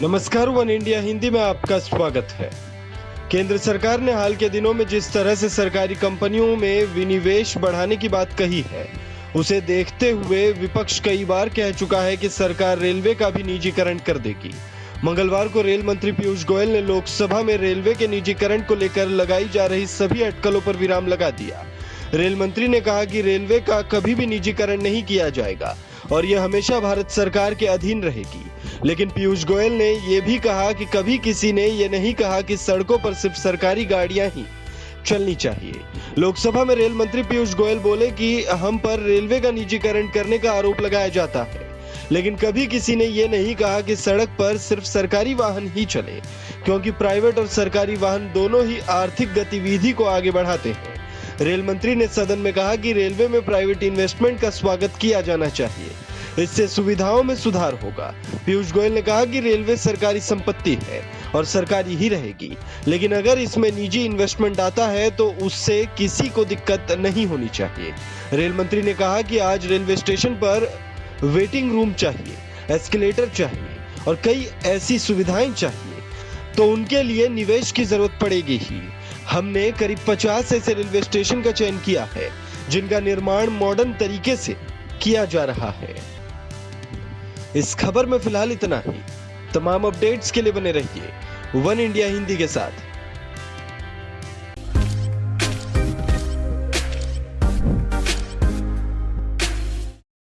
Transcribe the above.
नमस्कार, one India Hindi में आपका स्वागत है। केंद्र सरकार ने हाल के दिनों में जिस तरह से सरकारी कंपनियों में विनिवेश बढ़ाने की बात कही है, उसे देखते हुए विपक्ष कई बार कह चुका है कि सरकार रेलवे का भी निजीकरण कर देगी। मंगलवार को रेल मंत्री पीयूष गोयल ने लोकसभा में रेलवे के निजीकरण को लेकर लगाई जा रही सभी अटकलों पर विराम लगा दिया। रेल मंत्री ने कहा कि रेलवे का कभी भी निजीकरण नहीं किया जाएगा और यह हमेशा भारत सरकार के अधीन रहेगी। लेकिन पीयूष गोयल ने यह भी कहा कि कभी किसी ने यह नहीं कहा कि सड़कों पर सिर्फ सरकारी गाड़ियां ही चलनी चाहिए। लोकसभा में रेल मंत्री पीयूष गोयल बोले कि हम पर रेलवे का निजीकरण करने का आरोप लगाया जाता है, लेकिन कभी किसी ने यह नहीं कहा कि सड़क पर सिर्फ सरकारी वाहन ही चले, क्योंकि प्राइवेट और सरकारी वाहन दोनों ही आर्थिक गतिविधि को आगे बढ़ाते हैं। रेल मंत्री ने सदन में कहा कि रेलवे में प्राइवेट इन्वेस्टमेंट का स्वागत किया जाना चाहिए, इससे सुविधाओं में सुधार होगा। पीयूष गोयल ने कहा कि रेलवे सरकारी संपत्ति है और सरकारी ही रहेगी, लेकिन अगर इसमें निजी इन्वेस्टमेंट आता है तो उससे किसी को दिक्कत नहीं होनी चाहिए। रेल मंत्री ने कहा कि आज रेलवे स्टेशन पर वेटिंग रूम चाहिए, एस्केलेटर चाहिए और कई ऐसी सुविधाएं चाहिए, तो उनके लिए निवेश की जरूरत पड़ेगी ही। हमने करीब 50 ऐसे रेलवे स्टेशन का चयन किया है जिनका निर्माण मॉडर्न तरीके से किया जा रहा है। इस खबर में फिलहाल इतना ही। तमाम अपडेट्स के लिए बने रहिए वन इंडिया हिंदी के साथ।